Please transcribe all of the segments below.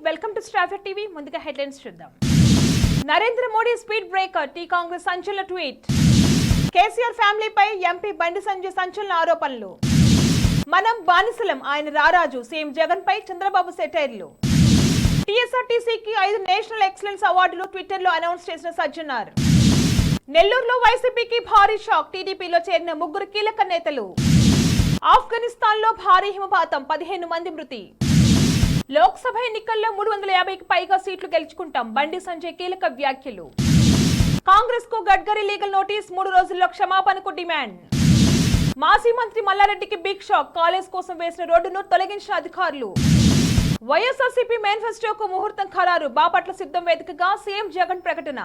Welcome to Straffer TV. ముందుగా headlines చూద్దాం. Narendra Modi speed breaker, T Congress సంచలన ట్వీట్. కేసీఆర్ ఫ్యామిలీపై ఎంపీ బండి సంజయ్ సంచలన ఆరోపణలు. మనం బానిసలం, ఆయన రారాజు, సీఎం జగన్ పై చంద్రబాబు సెటైర్లు. టీఎస్ఆర్టీసీకి 5 నేషనల్ ఎక్సలెన్స్ అవార్డులు ట్విట్టర్లో అనౌన్స్ చేసిన సజ్జనార్. నెల్లూరులో వైసీపీకి భారీ షాక్, టీడీపీలో చేరిన 3 కీలక నేతలు. ఆఫ్ఘనిస్తాన్లో భారీ హిమపాతం, 15 మంది మృతి. లోక్సభ ఎన్నికల్లో 350కి పైగా సీట్లు గెలుచుకుంటాం, బండి సంజయ్ కీలక వ్యాఖ్యలు. కాంగ్రెస్ కు గడ్కరీ లీగల్ నోటీస్, 3 రోజుల్లో క్షమాపణకు డిమాండ్. మాజీ మంత్రి మల్లారెడ్డికి బిగ్ షాక్, కాలేజ్ కోసం వేసిన రోడ్డును తొలగించిన అధికారులు. వైఎస్ఆర్సీపీ మేనిఫెస్టోకు ముహూర్తం ఖరారు, బాపట్ల సిద్ధం వేదికగా సీఎం జగన్ ప్రకటన.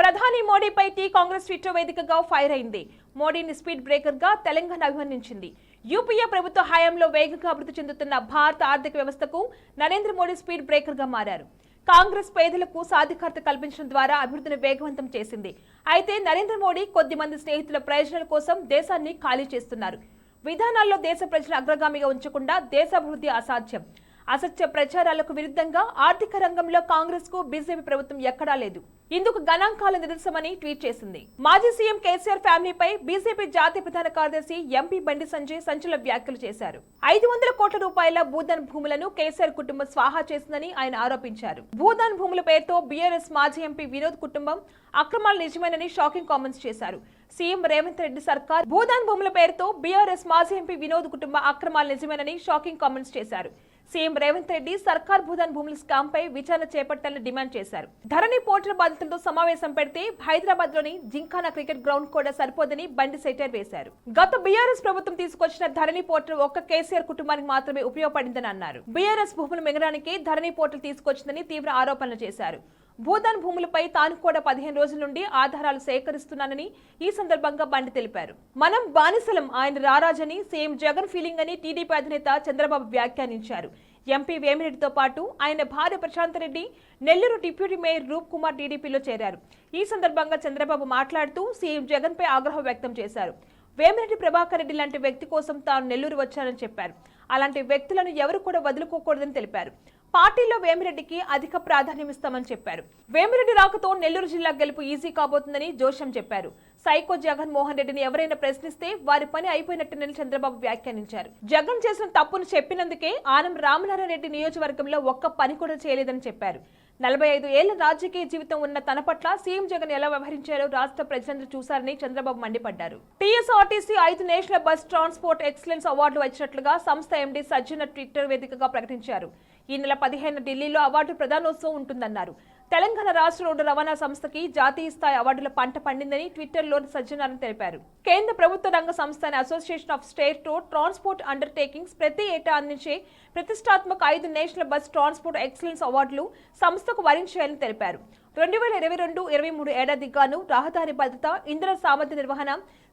ప్రధాని మోడీపై టీ కాంగ్రెస్ ట్విట్టర్ వేదికగా ఫైర్ అయింది. మోడీని స్పీడ్ బ్రేకర్ గా తెలంగాణ అభివర్ణించింది. యూపీఏ ప్రభుత్వ హయాంలో వేగంగా అభివృద్ధి చెందుతున్న భారత ఆర్థిక వ్యవస్థకు నరేంద్ర మోడీ స్పీడ్ బ్రేకర్ గా మారారు. కాంగ్రెస్ పేదలకు సాధికారత కల్పించడం ద్వారా అభివృద్ధిని వేగవంతం చేసింది. అయితే నరేంద్ర మోడీ కొద్ది మంది స్నేహితుల ప్రయోజనాల కోసం దేశాన్ని ఖాళీ చేస్తున్నారు. విధానాల్లో దేశ ప్రజల అగ్రగామిగా ఉంచకుండా దేశాభివృద్ధి అసాధ్యం. అసత్య ప్రచారాలకు విరుద్ధంగా ఆర్థిక రంగంలో కాంగ్రెస్ కు బీజేపీ ప్రభుత్వం ఎక్కడా లేదు. ఇందుకు గణాంకాల నిదర్శనమని ట్వీట్ చేసింది. మాజీ సీఎం కేసీఆర్ ఫ్యామిలీపై బీజేపీ జాతీయ ప్రధాన కార్యదర్శి ఎంపీ బండి సంజయ్ సంచలన వ్యాఖ్యలు చేశారు. 500 కోట్ల రూపాయల భూదాన్ భూములను కేసీఆర్ కుటుంబం స్వాహా చేసిందని ఆయన ఆరోపించారు. భూదాన్ భూముల పేరుతో బీఆర్ఎస్ మాజీ ఎంపీ వినోద్ కుటుంబం అక్రమాలు నిజమేనని షాకింగ్ కామెంట్స్ చేశారు. సీఎం రేవంత్ రెడ్డి సర్కార్ భూదాన్ భూముల పేరుతో బీఆర్ఎస్ మాజీ ఎంపీ వినోద్ కుటుంబ అక్రమాలు నిజమేనని షాకింగ్ కామెంట్స్ చేశారు. సీఎం రేవంత్ రెడ్డి సర్కార్ భూదాన్ భూముల స్కామ్ పై విచారణ చేపట్టాలని డిమాండ్ చేశారు. ధరణి పోర్టల్ బాధితులతో సమావేశం పెడితే హైదరాబాద్ లోని జింఖానా క్రికెట్ గ్రౌండ్ కూడా సరిపోదని బండి సెటైర్ వేశారు. గత బీఆర్ఎస్ ప్రభుత్వం తీసుకొచ్చిన ధరణి పోర్టల్ ఒక్క కేసీఆర్ కుటుంబానికి మాత్రమే ఉపయోగపడిందని అన్నారు. బీఆర్ఎస్ భూములు మింగడానికి ధరణి పోర్టల్ తీసుకొచ్చిందని తీవ్ర ఆరోపణలు చేశారు. భూదాన్ భూములపై తాను కూడా 15 రోజుల నుండి ఆధారాలు సేకరిస్తున్నానని ఈ సందర్భంగా బండి తెలిపారు. మనం బానిసలం, ఆయన రారాజని, సీఎం జగన్ ఫీలింగ్ అని టీడీపీ అధినేత చంద్రబాబు వ్యాఖ్యానించారు. ఎంపీ వేమిరెడ్డితో పాటు ఆయన భార్య ప్రశాంతరెడ్డి, నెల్లూరు డిప్యూటీ మేయర్ రూప్ కుమార్ టీడీపీలో చేరారు. ఈ సందర్భంగా చంద్రబాబు మాట్లాడుతూ సీఎం జగన్ పై ఆగ్రహం వ్యక్తం చేశారు. వేమిరెడ్డి ప్రభాకర్ రెడ్డి లాంటి వ్యక్తి కోసం తాను నెల్లూరు వచ్చానని చెప్పారు. అలాంటి వ్యక్తులను ఎవరు కూడా వదులుకోకూడదని తెలిపారు. పార్టీలో వేమిరెడ్డికి అధిక ప్రాధాన్యం ఇస్తామని చెప్పారు. వేమిరెడ్డి రాకతో నెల్లూరు జిల్లా గెలుపు ఈజీ కాబోతుందని జోషం చెప్పారు. సైకో జగన్ మోహన్ రెడ్డిని ఎవరైనా ప్రశ్నిస్తే వారి పని అయిపోయినట్టేనని చంద్రబాబు వ్యాఖ్యానించారు. జగన్ చేసిన తప్పును చెప్పినందుకే ఆనం రామనారాయణ రెడ్డి నియోజకవర్గంలో ఒక్క పని కూడా చేయలేదని చెప్పారు. 45 ఏళ్ల రాజకీయ జీవితం ఉన్న తన పట్ల సీఎం జగన్ ఎలా వ్యవహరించారో రాష్ట్ర ప్రజలందరూ చూశారని చంద్రబాబు మండిపడ్డారు. TSRTC 5 national bus transport excellence అవార్డులు వచ్చినట్లుగా సంస్థ ఎండీ సజ్జనార్ ట్విట్టర్ వేదికగా ప్రకటించారు. ఈ నెల 15 ఢిల్లీలో అవార్డు ప్రదానోత్సవం ఉంటుందన్నారు. తెలంగాణ రాష్ట్ర రోడ్డు రవాణా సంస్థకి జాతీయ స్థాయి అవార్డుల పంట పండిందని ట్విట్టర్లో సజ్జనార్ తెలిపారు. కేంద్ర ప్రభుత్వ రంగ సంస్థ association of state road transport undertakings ప్రతి ఏటా అందించే ప్రతిష్టాత్మక 5 నేషనల్ బస్ ట్రాన్స్పోర్ట్ ఎక్సలెన్స్ అవార్డులు సంస్థకు వరించాయని తెలిపారు. 2022-23 ఏడాదికి గాను రహదారి భద్రత, ఇంధన సామర్థ్య నిర్వహణ,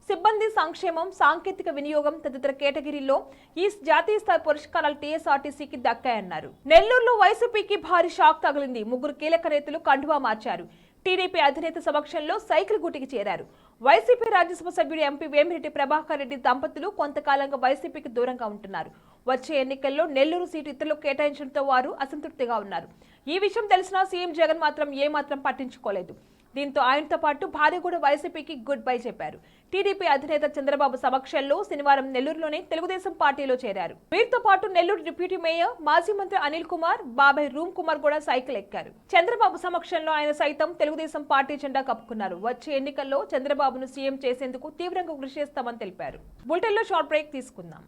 సిబ్బంది సంక్షేమం, సాంకేతిక వినియోగం తదితర కేటగిరీల్లో ఈ జాతీయ స్థాయి పురస్కారాలు టీఎస్ఆర్టీసీకి దక్కాయన్నారు. నెల్లూరులో వైసీపీకి భారీ షాక్ తగిలింది. 3 కీలక నేతలు కండువా మార్చారు. టీడీపీ అధినేత సమక్షంలో సైకిల్ గుటికి చేరారు. వైసీపీ రాజ్యసభ సభ్యుడు ఎంపీ వేమిరెడ్డి ప్రభాకర్ రెడ్డి దంపతులు కొంతకాలంగా వైసీపీకి దూరంగా ఉంటున్నారు. వచ్చే ఎన్నికల్లో నెల్లూరు సీటు ఇతరులకు కేటాయించడంతో వారు అసంతృప్తిగా ఉన్నారు. ఈ విషయం తెలిసినా సీఎం జగన్ మాత్రం ఏమాత్రం పట్టించుకోలేదు. దీంతో ఆయనతో పాటు భార్య కూడా వైసీపీకి గుడ్ బై చెప్పారు. టీడీపీ అధినేత చంద్రబాబు సమక్షంలో శనివారం నెల్లూరులోని తెలుగుదేశం పార్టీలో చేరారు. వీరితో పాటు నెల్లూరు డిప్యూటీ మేయర్, మాజీ మంత్రి అనిల్ కుమార్, బాబాయ్ రూమ్ కుమార్ కూడా సైకిల్ ఎక్కారు. చంద్రబాబు సమక్షంలో ఆయన సైతం తెలుగుదేశం పార్టీ జెండా కప్పుకున్నారు. వచ్చే ఎన్నికల్లో చంద్రబాబును సీఎం చేసేందుకు తీవ్రంగా కృషి చేస్తామని తెలిపారు. బులెటిన్లో షార్ట్ బ్రేక్ తీసుకుందాం.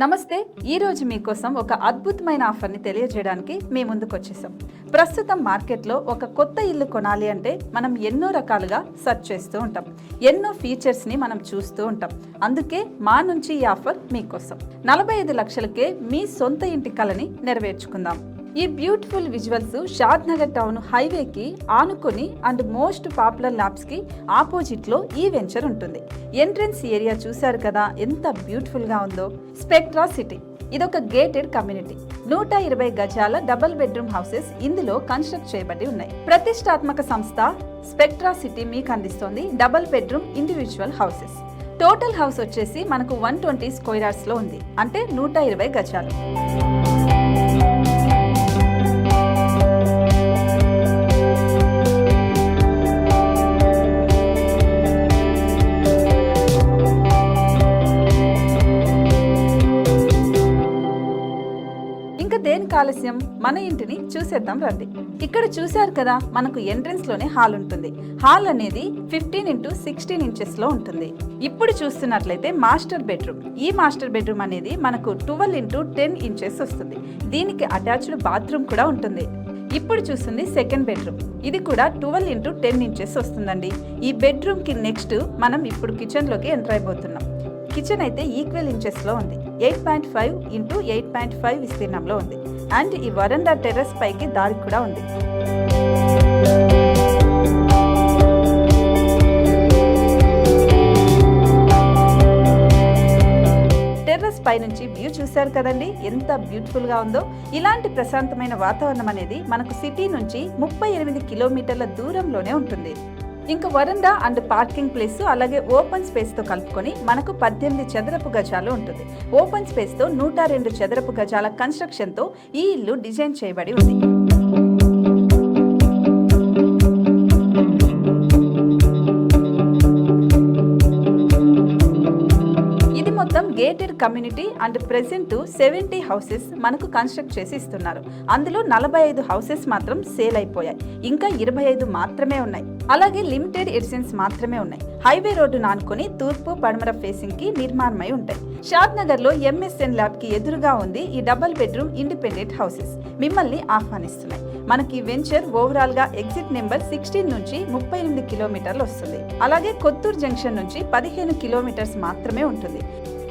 నమస్తే. ఈరోజు మీకోసం ఒక అద్భుతమైన ఆఫర్ని తెలియజేయడానికి మీ ముందుకు వచ్చేసాం. ప్రస్తుతం మార్కెట్లో ఒక కొత్త ఇల్లు కొనాలి అంటే మనం ఎన్నో రకాలుగా సెర్చ్ చేస్తూ ఉంటాం. ఎన్నో ఫీచర్స్ని మనం చూస్తూ ఉంటాం. అందుకే మా నుంచి ఈ ఆఫర్ మీకోసం. 45 లక్షలకే మీ సొంత ఇంటి కలని నెరవేర్చుకుందాం. ఈ బ్యూటిఫుల్ విజువల్స్ షాద్ నగర్ టౌన్ హైవేకి ఆనుకొని అండ్ మోస్ట్ పాపులర్ ల్యాబ్స్కి ఆపోజిట్లో ఈ వెంచర్ ఉంటుంది. ఎంట్రన్స్ ఏరియా చూశారు కదా ఎంత బ్యూటిఫుల్గా ఉందో. స్పెక్ట్రా సిటీ ఇదొక గేటెడ్ కమ్యూనిటీ. 120 గజాల డబుల్ బెడ్రూమ్ హౌసెస్ ఇందులో కన్స్ట్రక్ట్ చేయబడి ఉన్నాయి. ప్రతిష్టాత్మక సంస్థ స్పెక్ట్రా సిటీ మీకు అందిస్తోంది double bedroom individual houses. Total house వచ్చేసి మనకు 120 స్క్వేర్ యార్డ్స్ లో ఉంది, అంటే 120 గజాలు. దేనికి ఆలస్యం, మన ఇంటిని చూసేద్దాం రండి. ఇక్కడ చూశారు కదా, మనకు ఎంట్రన్స్ లోనే హాల్ ఉంటుంది. హాల్ అనేది 15x16 ఇంచెస్ లో ఉంటుంది. ఇప్పుడు చూస్తున్నట్లయితే మాస్టర్ బెడ్రూమ్. ఈ మాస్టర్ బెడ్రూమ్ అనేది మనకు 12x10 ఇంచెస్ వస్తుంది. దీనికి అటాచ్డ్ బాత్రూమ్ కూడా ఉంటుంది. ఇప్పుడు చూస్తుంది సెకండ్ బెడ్రూమ్. ఇది కూడా 12x10 ఇంచెస్ వస్తుందండి. ఈ బెడ్రూమ్ కి నెక్స్ట్ మనం ఇప్పుడు కిచెన్ లోకి ఎంటర్ అయిపోతున్నాం. కిచెన్ అయితే ఈక్వల్ ఇంచెస్ లో ఉంది. 8.5x8.5 విస్తీర్ణంలో ఉంది. అండ్ ఈ వరండా టెర్రస్ పైకి దారి కూడా ఉంది. టెర్రస్ పై నుంచి వ్యూ చూశారు కదండి, ఎంత బ్యూటిఫుల్ గా ఉందో. ఇలాంటి ప్రశాంతమైన వాతావరణం అనేది మనకు సిటీ నుంచి 38 కిలోమీటర్ల దూరంలోనే ఉంటుంది. ఇంకా వరండా అండ్ పార్కింగ్ ప్లేస్ అలాగే ఓపెన్ స్పేస్ తో కలుపుకొని మనకు 18 చదరపు గజాలు ఉంటుంది. ఓపెన్ స్పేస్ తో 102 చదరపు గజాల కన్స్ట్రక్షన్ తో ఈ ఇల్లు డిజైన్ చేయబడి ఉంది. మొత్తం gated community and present 70 houses మనకు కన్స్ట్రక్ట్ చేసి ఇస్తున్నారు. అందులో 45 హౌసెస్ మాత్రం సేల్ అయిపోయాయి. ఇంకా 25 మాత్రమే ఉన్నాయి. అలాగే లిమిటెడ్ ఎడిషన్స్ మాత్రమే ఉన్నాయి. హైవే రోడ్డు నానుకొని తూర్పు పడమర ఫేసింగ్ కి నిర్మాణమై ఉంటాయి. షాద్ నగర్ లో MSN ల్యాబ్ కి ఎదురుగా ఉంది ఈ డబుల్ బెడ్రూమ్ ఇండిపెండెంట్ హౌసెస్. మిమ్మల్ని ఆహ్వానిస్తున్నాయి. మనకి వెంచర్ ఓవరాల్ గా ఎగ్జిట్ నెంబర్ 16 నుంచి 38 కిలోమీటర్లు వస్తుంది. అలాగే కొత్తూరు జంక్షన్ నుంచి 15 కిలోమీటర్స్ మాత్రమే ఉంటుంది.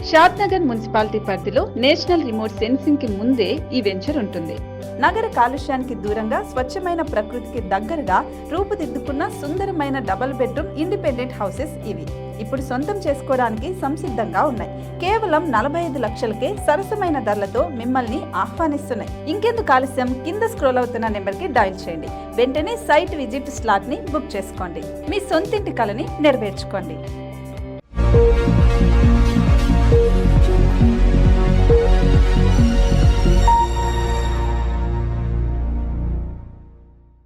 షాద్ నగర్ మున్సిపాలిటీ పరిధిలో నేషనల్ రిమోట్ సెన్సింగ్ కి ముందే ఈ వెంచర్ ఉంటుంది. నగర కాలుష్యానికి దూరంగా స్వచ్ఛమైన ప్రకృతికి దగ్గరగా రూపుదిద్దుకున్న సుందరమైన డబుల్ బెడ్రూమ్ ఇండిపెండెంట్ హౌసెస్ ఇవి. ఇప్పుడు సొంతం చేసుకోవడానికి సంసిద్ధంగా ఉన్నాయి. కేవలం 45 లక్షలకే సరసమైన ధరలతో మిమ్మల్ని ఆహ్వానిస్తున్నాయి. ఇంకెందుకు ఆలస్యం, కింద స్క్రోల్ అవుతున్న నెంబర్ కి డయల్ చేయండి. వెంటనే సైట్ విజిట్ స్లాట్ ని బుక్ చేసుకోండి. మీ సొంతింటి కలని నెరవేర్చుకోండి.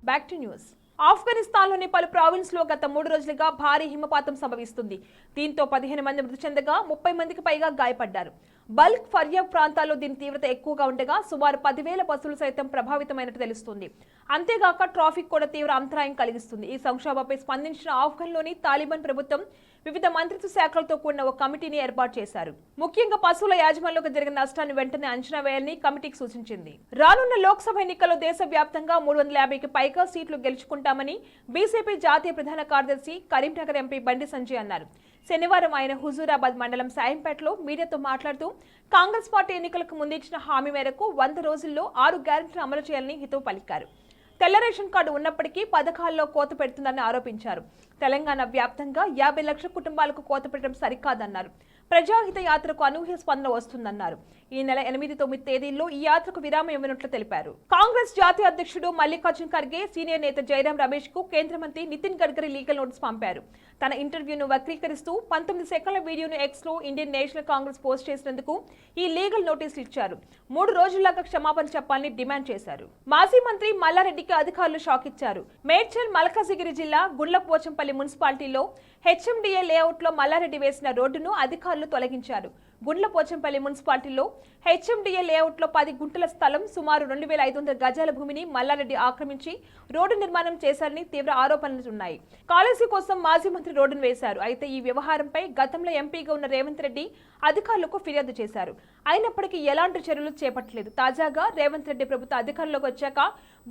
Back to news. ఆఫ్ఘనిస్తాన్లోని పలు ప్రావిన్స్లో గత 3 రోజులుగా భారీ హిమపాతం సంభవిస్తుంది. దీంతో 15 మంది మృతి చెందగా 30 మందికి పైగా గాయపడ్డారు. బల్క్ ఫర్యాబ్ ప్రాంతాల్లో దీని తీవ్రత ఎక్కువగా ఉండగా సుమారు 10,000 బస్సులు సైతం ప్రభావితమైనట్టు తెలుస్తుంది. అంతేగాక ట్రాఫిక్ కూడా తీవ్ర అంతరాయం కలిగిస్తుంది. ఈ సంక్షోభంపై స్పందించిన ఆఫ్ఘన్లోని తాలిబాన్ ప్రభుత్వం వివిధ మంత్రిత్వ శాఖలతో కూడిన ఒక కమిటీని ఏర్పాటు చేశారు. ముఖ్యంగా పశువుల యాజమాన్యంలో జరిగిన నష్టాన్ని వెంటనే అంచనా వేయాలని కమిటీకి సూచించింది. రానున్న లోక్సభ ఎన్నికల్లో దేశవ్యాప్తంగా 350కి పైగా సీట్లు గెలుచుకుంటామని బీజేపీ జాతీయ ప్రధాన కార్యదర్శి కరీంనగర్ ఎంపీ బండి సంజయ్ అన్నారు. శనివారం ఆయన హుజూరాబాద్ మండలం సాయంపేటలో మీడియాతో మాట్లాడుతూ కాంగ్రెస్ పార్టీ ఎన్నికలకు ముందు ఇచ్చిన హామీ మేరకు 100 రోజుల్లో 6 గ్యారెంటీలు అమలు చేయాలని హితవు పలికారు. తెల్ల రేషన్ కార్డు ఉన్నప్పటికీ పథకాల్లో కోత పెడుతుందని ఆరోపించారు. తెలంగాణ వ్యాప్తంగా 50 లక్షల కుటుంబాలకు కోత పెట్టడం సరికాదన్నారు. ప్రజాహిత యాత్రకు అనూహ్య స్పందన వస్తుందన్నారు. ఈ నెల 8-9 తేదీల్లో ఈ యాత్రకు విరామం ఇవ్వనున్నట్లు తెలిపారు. కాంగ్రెస్ జాతీయ అధ్యక్షుడు మల్లికార్జున్ ఖర్గే, సీనియర్ నేత జయరాం రమేష్ కు కేంద్ర మంత్రి నితిన్ గడ్కరీ లీగల్ నోటీస్ పంపారు. తన ఇంటర్వ్యూను వక్రీకరిస్తూ 19 సెకన్ల వీడియోను ఎక్స్ లో ఇండియన్ నేషనల్ కాంగ్రెస్ పోస్ట్ చేసినందుకు ఈ లీగల్ నోటీసులు ఇచ్చారు. 3 రోజుల్లాగా క్షమాపణ చెప్పాలని డిమాండ్ చేశారు. మాజీ మంత్రి మల్లారెడ్డికి అధికారులు షాక్ ఇచ్చారు. మేడ్చల్ మల్కాజిగిరి జిల్లా గుండ్లపోచంపల్లి మున్సిపాలిటీలో HMDA లేఅవుట్ లో మల్లారెడ్డి వేసిన రోడ్డును అధికారులు తొలగించారు. గుండ్లపోచంపల్లి మున్సిపాలిటీలో HMDA లేఅవుట్ లో 10 గుంటల స్థలం సుమారు 2,500 గజాల భూమిని మల్లారెడ్డి ఆక్రమించి రోడ్డు నిర్మాణం చేశారని తీవ్ర ఆరోపణలు ఉన్నాయి. కాలేజీ కోసం మాజీ మంత్రి రోడ్డును వేశారు. అయితే ఈ వ్యవహారంపై గతంలో ఎంపీగా ఉన్న రేవంత్ రెడ్డి అధికారులకు ఫిర్యాదు చేశారు. అయినప్పటికీ ఎలాంటి చర్యలు చేపట్టలేదు. తాజాగా రేవంత్ రెడ్డి ప్రభుత్వ అధికారంలోకి వచ్చాక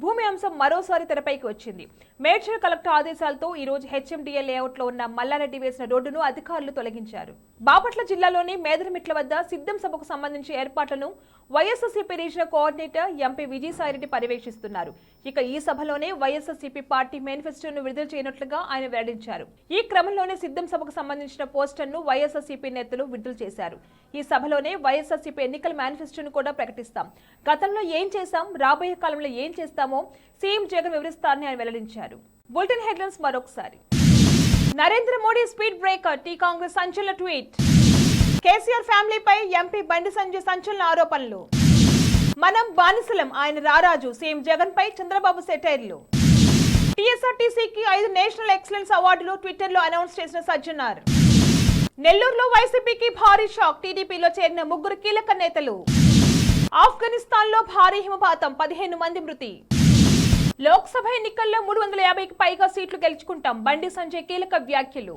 భూమి అంశం మరోసారి తెరపైకి వచ్చింది. మేడ్చల్ కలెక్టర్ ఆదేశాలతో ఈ రోజు HMDA లేఅవుట్ లో ఉన్న మల్లారెడ్డి వేసిన రోడ్డును అధికారులు తొలగించారు. బాపట్ల జిల్లాలోని మేదరమిట్ల వద్ద సిద్ధం సభకు సంబంధించి ఏర్పాటు ఏర్పాట్లను YSRCP regional coordinator MP Vijayasai Reddy పర్యవేక్షిస్తున్నారు. ఇక ఈ సభలోనే వైఎస్ఆర్సీపీ పార్టీ మేనిఫెస్టోను విడుదల చేయనున్నట్లుగా ఆయన వెల్లడించారు. ఈ క్రమంలోనే సిద్ధం సభకు సంబంధించిన పోస్టర్ను వైఎస్ఆర్సీపీ నేతలు విడుదల చేశారు. ఈ సభలోనే వైఎస్ఆర్సీపీ ఎన్నికల మేనిఫెస్టోను కూడా ప్రకటిస్తాం. గతంలో ఏం చేశాం, రాబోయే కాలంలో ఏం చేస్తామో సీఎం జగన్ వివరిస్తారని ఆయన వెల్లడించారు. బులెటిన్ హెడ్లైన్స్ మరొకసారి. Narendra Modi speed breaker, T Congress సంచలన ట్వీట్. కేసీఆర్ ఫ్యామిలీపై ఎంపీ బండి సంజయ్ సంచలన ఆరోపణలు. మనం బానిసలం, ఆయన రారాజు, సీఎం జగన్ పై చంద్రబాబు సెటైర్లు. టీఎస్ఆర్టీసీకి 5 నేషనల్ ఎక్సలెన్స్ అవార్డులు ట్విట్టర్లో అనౌన్స్ చేసిన సజ్జనార్. నెల్లూరులో వైసీపీకి భారీ షాక్, టీడీపీలో చేరిన 3 కీలక నేతలు. ఆఫ్ఘనిస్తాన్లో భారీ హిమపాతం, 15 మంది మృతి. లోక్సభ ఎన్నికల్లో 350కి పైగా సీట్లు గెలుచుకుంటాం, బండి సంజయ్ కీలక వ్యాఖ్యలు.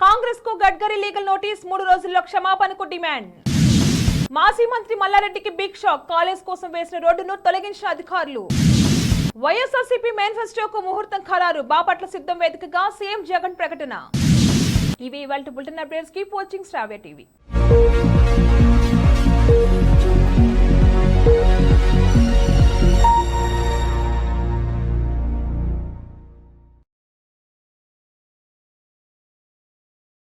కాంగ్రెస్ కు గడ్కరీ లీగల్ నోటీస్, 3 రోజుల్లో క్షమాపణకు డిమాండ్. మాజీ మంత్రి మల్లారెడ్డికి బిగ్ షాక్, కాలేజ్ కోసం వేసిన రోడ్డును తొలగించిన అధికారులు. వైఎస్ఆర్సీపీ మేనిఫెస్టోకు ముహూర్తం ఖరారు, బాపట్ల సిద్ధం వేదికగా సీఎం జగన్ ప్రకటన. ఇవి ఇవాల్టి బులెటిన్ అప్డేట్స్. కీప్ వాచింగ్ శ్రావ్య టీవీ.